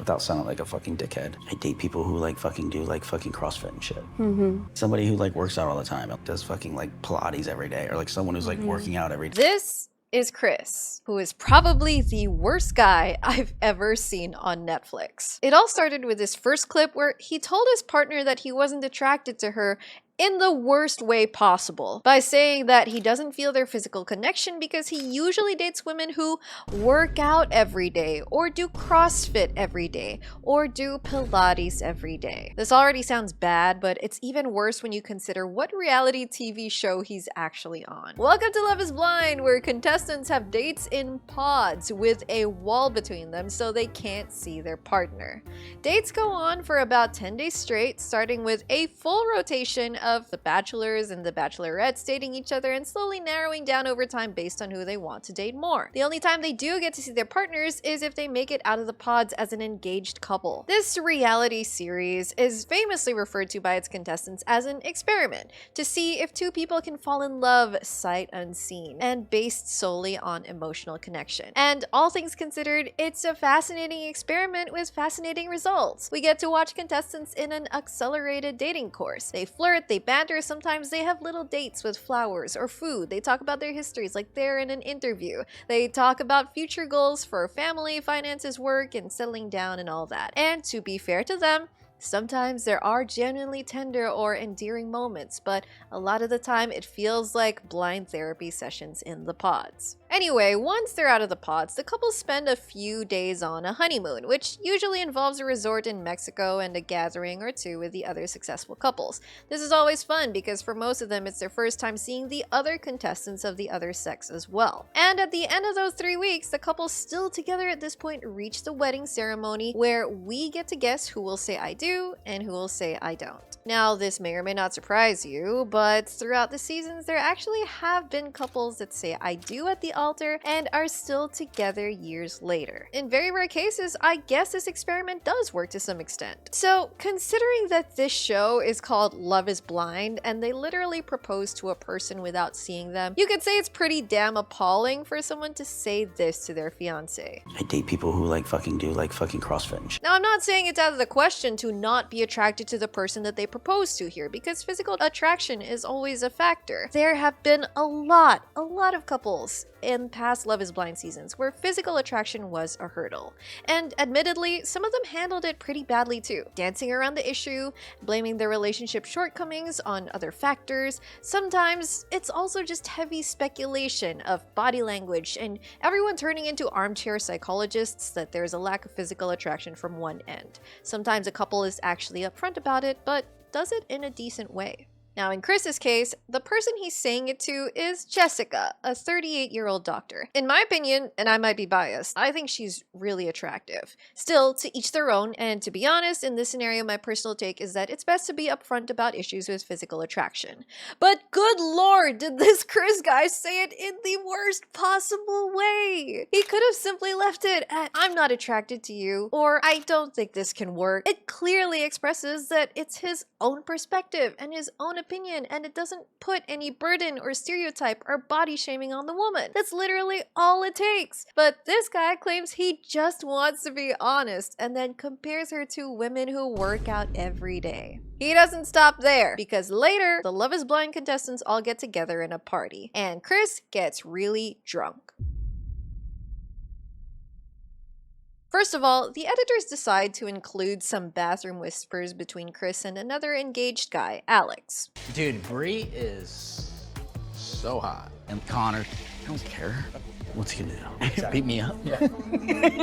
without sounding like a fucking dickhead. I date people who like fucking do like fucking CrossFit and shit. Somebody who like works out all the time, does fucking like Pilates every day, or like someone who's like working out every day. This is Chris, who is probably the worst guy I've ever seen on Netflix. It all started with his first clip where he told his partner that he wasn't attracted to her in the worst way possible by saying that he doesn't feel their physical connection because he usually dates women who work out every day or do CrossFit every day or do Pilates every day. This already sounds bad, but it's even worse when you consider what reality TV show he's actually on. Welcome to Love is Blind, where contestants have dates in pods with a wall between them so they can't see their partner. Dates go on for about 10 days straight, starting with a full rotation of the bachelors and the bachelorettes dating each other and slowly narrowing down over time based on who they want to date more. The only time they do get to see their partners is if they make it out of the pods as an engaged couple. This reality series is famously referred to by its contestants as an experiment to see if two people can fall in love sight unseen and based solely on emotional connection. And all things considered, it's a fascinating experiment with fascinating results. We get to watch contestants in an accelerated dating course. They flirt, they banter, sometimes they have little dates with flowers or food. They talk about their histories like they're in an interview. They talk about future goals for family, finances, work, and settling down and all that. And to be fair to them, sometimes there are genuinely tender or endearing moments, but a lot of the time it feels like blind therapy sessions in the pods. Anyway, once they're out of the pods, the couple spend a few days on a honeymoon, which usually involves a resort in Mexico and a gathering or two with the other successful couples. This is always fun because for most of them it's their first time seeing the other contestants of the other sex as well. And at the end of those 3 weeks, the couple still together at this point reach the wedding ceremony where we get to guess who will say I do and who will say I don't. Now, this may or may not surprise you, but throughout the seasons there actually have been couples that say I do at the altar and are still together years later. In very rare cases, I guess this experiment does work to some extent. So, considering that this show is called Love is Blind and they literally propose to a person without seeing them, you could say it's pretty damn appalling for someone to say this to their fiance. I date people who like fucking do like fucking CrossFit and shit. Now, I'm not saying it's out of the question to not be attracted to the person that they propose to here, because physical attraction is always a factor. There have been a lot of couples in past Love is Blind seasons where physical attraction was a hurdle. And admittedly, some of them handled it pretty badly too, dancing around the issue, blaming their relationship shortcomings on other factors. Sometimes it's also just heavy speculation of body language and everyone turning into armchair psychologists that there's a lack of physical attraction from one end. Sometimes a couple is actually upfront about it, but does it in a decent way. Now, in Chris's case, the person he's saying it to is Jessica, a 38-year-old doctor. In my opinion, and I might be biased, I think she's really attractive. Still, to each their own, and to be honest, in this scenario, my personal take is that it's best to be upfront about issues with physical attraction. But good lord, did this Chris guy say it in the worst possible way? He could have simply left it at, I'm not attracted to you, or I don't think this can work. It clearly expresses that it's his own perspective and his own opinion, and it doesn't put any burden or stereotype or body shaming on the woman. That's literally all it takes. But this guy claims he just wants to be honest and then compares her to women who work out every day. He doesn't stop there, because later the Love is Blind contestants all get together in a party and Chris gets really drunk. First of all, the editors decide to include some bathroom whispers between Chris and another engaged guy, Alex. Dude, Bree is so hot. And Connor, I don't care. What's he gonna do? Beat me up? Yeah.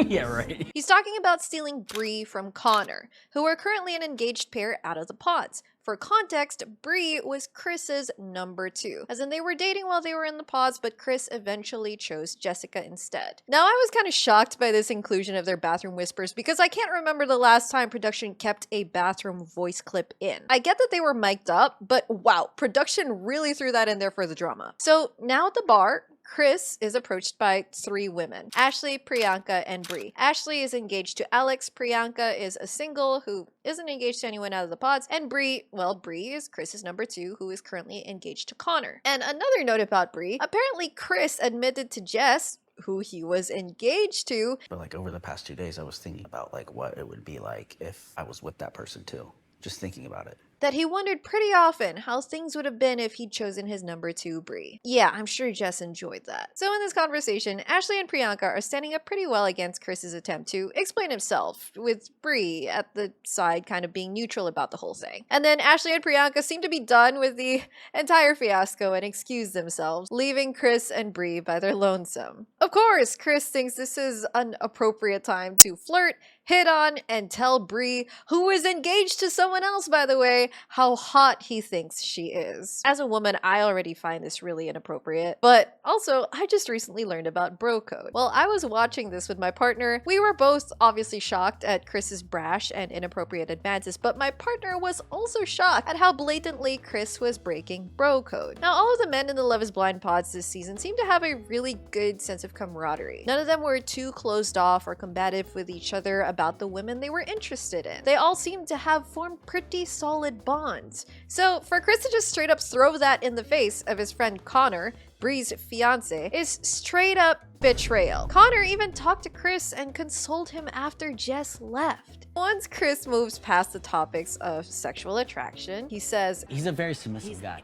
Yeah, right. He's talking about stealing Bree from Connor, who are currently an engaged pair out of the pods. For context, Bree was Chris's number 2, as in they were dating while they were in the pods, but Chris eventually chose Jessica instead. Now, I was kind of shocked by this inclusion of their bathroom whispers because I can't remember the last time production kept a bathroom voice clip in. I get that they were mic'd up, but wow, production really threw that in there for the drama. So now at the bar, Chris is approached by 3 women, Ashley, Priyanka, and Bree. Ashley is engaged to Alex, Priyanka is a single who isn't engaged to anyone out of the pods, and Bree, well, Bree is Chris's number 2, who is currently engaged to Connor. And another note about Bree, apparently Chris admitted to Jess, who he was engaged to. But like over the past 2 days, I was thinking about like what it would be like if I was with that person too. Just thinking about it. That he wondered pretty often how things would have been if he'd chosen his number 2, Brie. Yeah, I'm sure Jess enjoyed that. So in this conversation, Ashley and Priyanka are standing up pretty well against Chris's attempt to explain himself, with Brie at the side kind of being neutral about the whole thing. And then Ashley and Priyanka seem to be done with the entire fiasco and excuse themselves, leaving Chris and Brie by their lonesome. Of course, Chris thinks this is an appropriate time to flirt, hit on, and tell Brie, who is engaged to someone else by the way, how hot he thinks she is. As a woman, I already find this really inappropriate, but also, I just recently learned about bro code. While I was watching this with my partner, we were both obviously shocked at Chris's brash and inappropriate advances, but my partner was also shocked at how blatantly Chris was breaking bro code. Now, all of the men in the Love is Blind pods this season seem to have a really good sense of camaraderie. None of them were too closed off or combative with each other about the women they were interested in. They all seemed to have formed pretty solid bonds. So for Chris to just straight up throw that in the face of his friend Connor, Brie's fiance, is straight up betrayal. Connor even talked to Chris and consoled him after Jess left. Once Chris moves past the topics of sexual attraction, he says, He's a very submissive guy.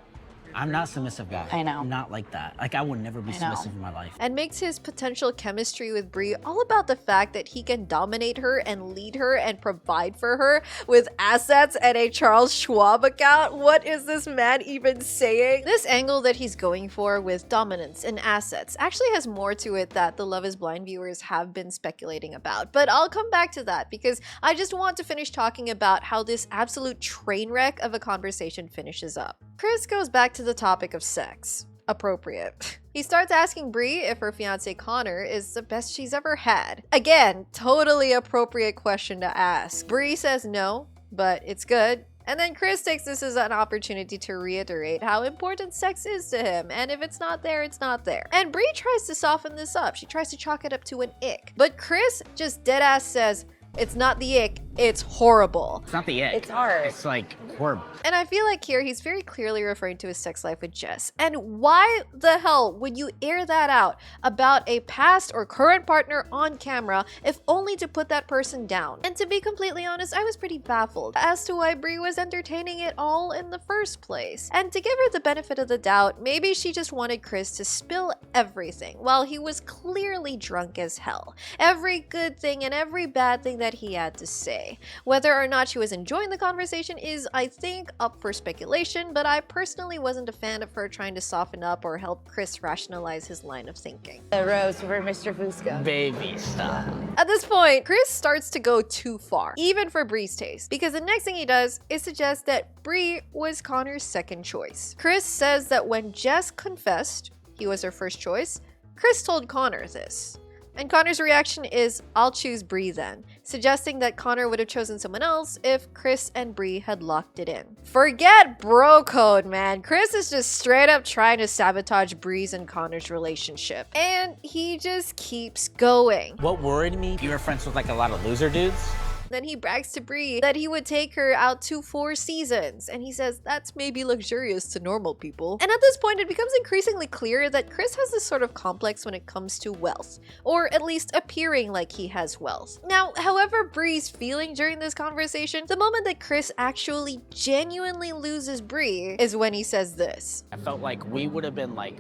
I'm not a submissive guy. I know. I'm not like that. Like, I would never be submissive in my life. and makes his potential chemistry with Brie all about the fact that he can dominate her and lead her and provide for her with assets and a Charles Schwab account. What is this man even saying? This angle that he's going for with dominance and assets actually has more to it that the Love is Blind viewers have been speculating about, but I'll come back to that because I just want to finish talking about how this absolute train wreck of a conversation finishes up. Chris goes back to the topic of sex. Appropriate. He starts asking Brie if her fiance Connor is the best she's ever had. Again, totally appropriate question to ask. Brie says no, but it's good. And then Chris takes this as an opportunity to reiterate how important sex is to him, and if it's not there, it's not there. And Brie tries to soften this up. She tries to chalk it up to an ick. But Chris just deadass says, it's not the ick, it's horrible. It's not the ick. It's hard. It's like horrible. And I feel like here he's very clearly referring to his sex life with Jess. And why the hell would you air that out about a past or current partner on camera if only to put that person down? And to be completely honest, I was pretty baffled as to why Brie was entertaining it all in the first place. And to give her the benefit of the doubt, maybe she just wanted Chris to spill everything while he was clearly drunk as hell. Every good thing and every bad thing that he had to say. Whether or not she was enjoying the conversation is, I think, up for speculation, but I personally wasn't a fan of her trying to soften up or help Chris rationalize his line of thinking. The rose for Mr. Fusco. Baby, stop. At this point, Chris starts to go too far, even for Brie's taste, because the next thing he does is suggest that Brie was Connor's second choice. Chris says that when Jess confessed he was her first choice, Chris told Connor this. And Connor's reaction is, I'll choose Brie then, suggesting that Connor would have chosen someone else if Chris and Brie had locked it in. Forget bro code, man. Chris is just straight up trying to sabotage Brie's and Connor's relationship. And he just keeps going. What worried me, you were friends with like a lot of loser dudes. Then he brags to Brie that he would take her out to 4 seasons, and he says that's maybe luxurious to normal people. And at this point, it becomes increasingly clear that Chris has this sort of complex when it comes to wealth, or at least appearing like he has wealth. Now, however Brie's feeling during this conversation, the moment that Chris actually genuinely loses Brie is when he says this. I felt like we would have been like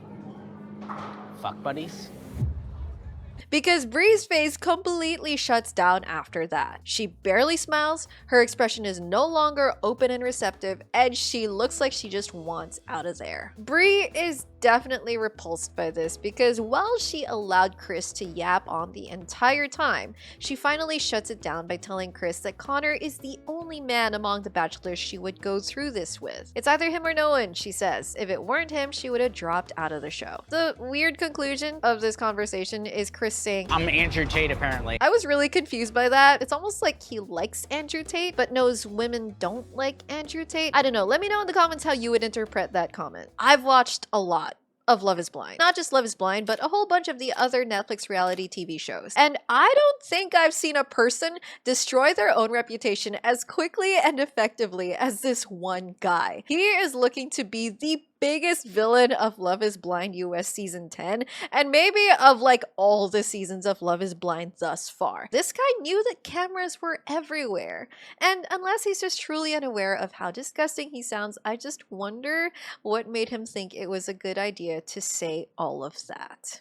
fuck buddies. Because Brie's face completely shuts down after that. She barely smiles, her expression is no longer open and receptive, and she looks like she just wants out of there. Brie is definitely repulsed by this because while she allowed Chris to yap on the entire time, she finally shuts it down by telling Chris that Connor is the only man among the bachelors she would go through this with. It's either him or no one, she says. If it weren't him, she would have dropped out of the show. The weird conclusion of this conversation is Chris saying, I'm Andrew Tate, apparently. I was really confused by that. It's almost like he likes Andrew Tate, but knows women don't like Andrew Tate. I don't know. Let me know in the comments how you would interpret that comment. I've watched a lot of Love is Blind. Not just Love is Blind, but a whole bunch of the other Netflix reality TV shows. And I don't think I've seen a person destroy their own reputation as quickly and effectively as this one guy. He is looking to be the biggest villain of Love is Blind US season 10, and maybe of like all the seasons of Love is Blind thus far. This guy knew that cameras were everywhere, and unless he's just truly unaware of how disgusting he sounds, I just wonder what made him think it was a good idea to say all of that.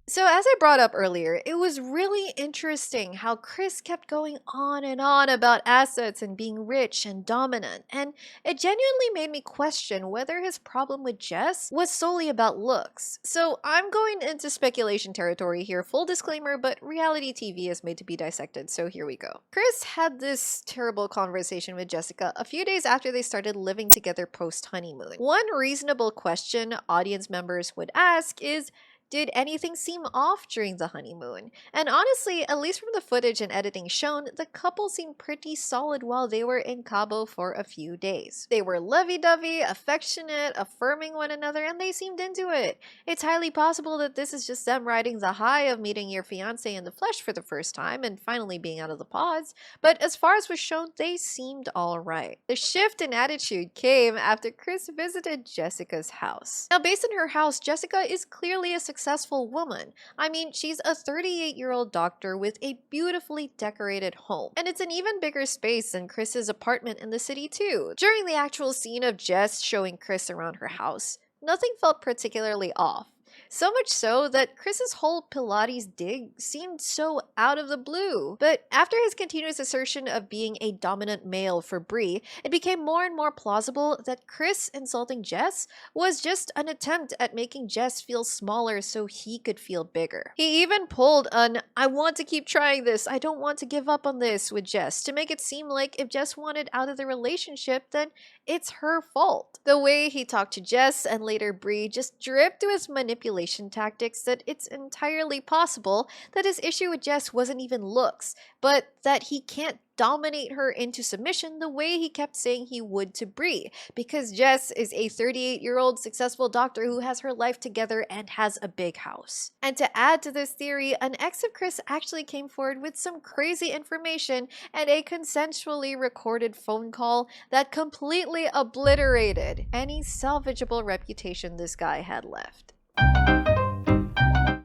So as I brought up earlier, it was really interesting how Chris kept going on and on about assets and being rich and dominant, and it genuinely made me question whether his problem with Jess was solely about looks. So I'm going into speculation territory here, full disclaimer, but reality TV is made to be dissected, so here we go. Chris had this terrible conversation with Jessica a few days after they started living together post-honeymoon. One reasonable question audience members would ask is, did anything seem off during the honeymoon? And honestly, at least from the footage and editing shown, the couple seemed pretty solid while they were in Cabo for a few days. They were lovey-dovey, affectionate, affirming one another, and they seemed into it. It's highly possible that this is just them riding the high of meeting your fiancé in the flesh for the first time and finally being out of the pods, but as far as was shown, they seemed alright. The shift in attitude came after Chris visited Jessica's house. Now, based on her house, Jessica is clearly a successful woman. I mean, she's a 38-year-old doctor with a beautifully decorated home. And it's an even bigger space than Chris's apartment in the city too. During the actual scene of Jess showing Chris around her house, nothing felt particularly off. So much so that Chris's whole Pilates dig seemed so out of the blue. But after his continuous assertion of being a dominant male for Brie, it became more and more plausible that Chris insulting Jess was just an attempt at making Jess feel smaller so he could feel bigger. He even pulled an "I want to keep trying this, I don't want to give up on this" with Jess to make it seem like if Jess wanted out of the relationship, then it's her fault. The way he talked to Jess and later Brie just dripped with manipulation tactics that it's entirely possible that his issue with Jess wasn't even looks, but that he can't dominate her into submission the way he kept saying he would to Brie, because Jess is a 38-year-old successful doctor who has her life together and has a big house. And to add to this theory, an ex of Chris actually came forward with some crazy information and a consensually recorded phone call that completely obliterated any salvageable reputation this guy had left.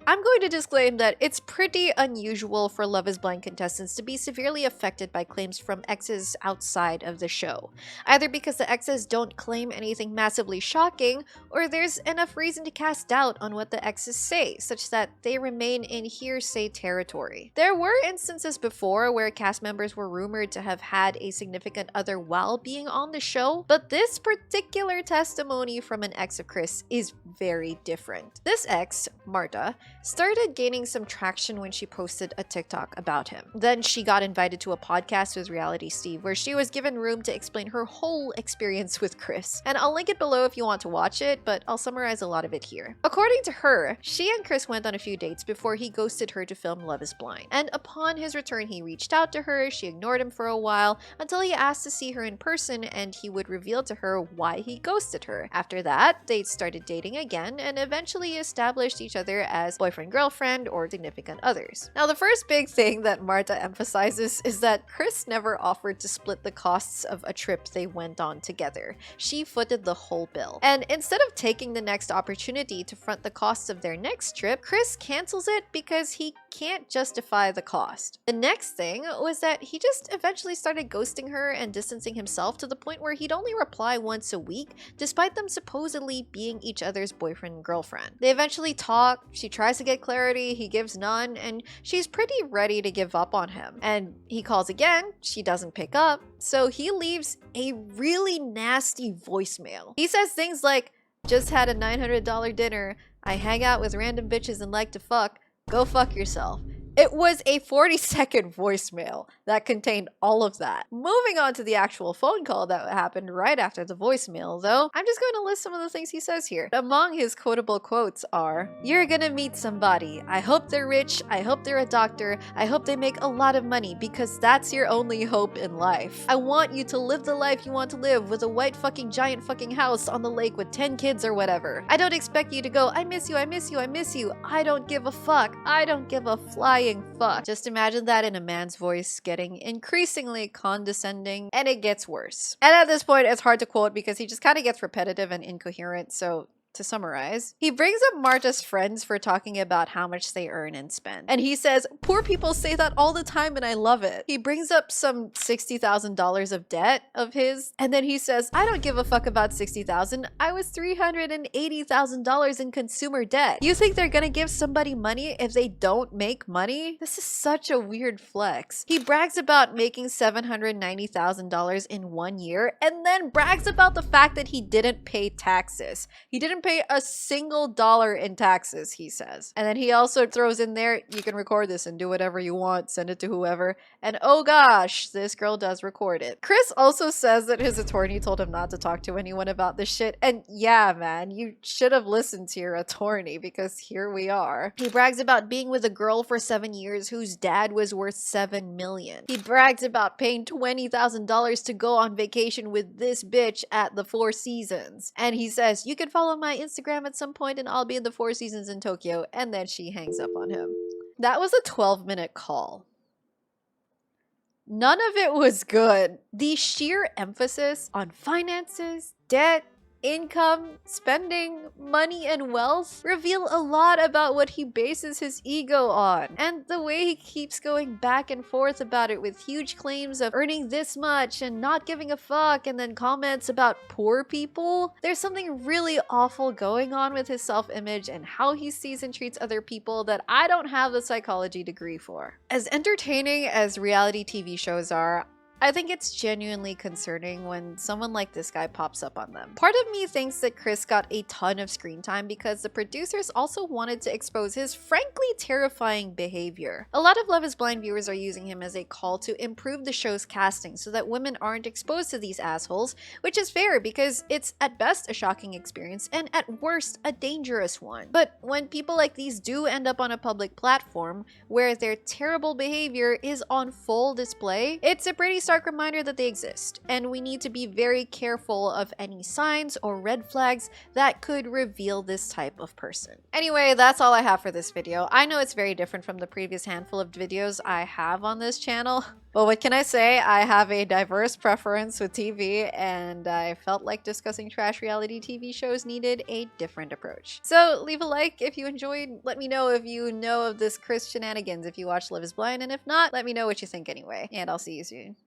I'm going to disclaim that it's pretty unusual for Love is Blind contestants to be severely affected by claims from exes outside of the show, either because the exes don't claim anything massively shocking, or there's enough reason to cast doubt on what the exes say, such that they remain in hearsay territory. There were instances before where cast members were rumored to have had a significant other while being on the show, but this particular testimony from an ex of Chris is very different. This ex, Marta, started gaining some traction when she posted a TikTok about him. Then she got invited to a podcast with Reality Steve, where she was given room to explain her whole experience with Chris. And I'll link it below if you want to watch it, but I'll summarize a lot of it here. According to her, she and Chris went on a few dates before he ghosted her to film Love is Blind. And upon his return, he reached out to her, she ignored him for a while, until he asked to see her in person and he would reveal to her why he ghosted her. After that, they started dating again and eventually established each other as boyfriend-girlfriend or significant others. Now, the first big thing that Marta emphasizes is that Chris never offered to split the costs of a trip they went on together. She footed the whole bill. And instead of taking the next opportunity to front the costs of their next trip, Chris cancels it because he can't justify the cost. The next thing was that he just eventually started ghosting her and distancing himself to the point where he'd only reply once a week, despite them supposedly being each other's boyfriend and girlfriend. They eventually talk, she tries to get clarity, he gives none, and she's pretty ready to give up on him. And he calls again, she doesn't pick up, so he leaves a really nasty voicemail. He says things like, "Just had a $900 dinner, I hang out with random bitches and like to fuck, go fuck yourself." It was a 40-second voicemail that contained all of that. Moving on to the actual phone call that happened right after the voicemail, though, I'm just going to list some of the things he says here. Among his quotable quotes are, "You're gonna meet somebody. I hope they're rich. I hope they're a doctor. I hope they make a lot of money because that's your only hope in life. I want you to live the life you want to live with a white fucking giant fucking house on the lake with 10 kids or whatever. I don't expect you to go, I miss you, I miss you, I miss you. I don't give a fuck. I don't give a flying saying fuck. Just imagine that in a man's voice getting increasingly condescending, and it gets worse. And at this point, it's hard to quote because he just kind of gets repetitive and incoherent, so to summarize, he brings up Marta's friends for talking about how much they earn and spend. And he says, poor people say that all the time and I love it. He brings up some $60,000 of debt of his, and then he says, I don't give a fuck about $60,000. I was $380,000 in consumer debt. You think they're gonna give somebody money if they don't make money? This is such a weird flex. He brags about making $790,000 in 1 year, and then brags about the fact that he didn't pay taxes. He didn't pay a single dollar in taxes, he says. And then he also throws in there, you can record this and do whatever you want, send it to whoever. And oh gosh, this girl does record it. Chris also says that his attorney told him not to talk to anyone about this shit. And yeah, man, you should have listened to your attorney because here we are. He brags about being with a girl for 7 years whose dad was worth $7 million. He brags about paying $20,000 to go on vacation with this bitch at the Four Seasons. And he says, you can follow my Instagram at some point and I'll be in the Four Seasons in Tokyo. And then she hangs up on him. That was a 12-minute call. None of it was good. The sheer emphasis on finances, debt, income, spending, money, and wealth reveal a lot about what he bases his ego on. And the way he keeps going back and forth about it with huge claims of earning this much and not giving a fuck, and then comments about poor people. There's something really awful going on with his self-image and how he sees and treats other people that I don't have the psychology degree for. As entertaining as reality TV shows are, I think it's genuinely concerning when someone like this guy pops up on them. Part of me thinks that Chris got a ton of screen time because the producers also wanted to expose his frankly terrifying behavior. A lot of Love is Blind viewers are using him as a call to improve the show's casting so that women aren't exposed to these assholes, which is fair because it's at best a shocking experience and at worst a dangerous one. But when people like these do end up on a public platform where their terrible behavior is on full display, it's a pretty stark reminder that they exist, and we need to be very careful of any signs or red flags that could reveal this type of person. Anyway, that's all I have for this video. I know it's very different from the previous handful of videos I have on this channel, but what can I say? I have a diverse preference with TV, and I felt like discussing trash reality TV shows needed a different approach. So leave a like if you enjoyed. Let me know if you know of this Chris shenanigans if you watch Love is Blind, and if not, let me know what you think anyway, and I'll see you soon.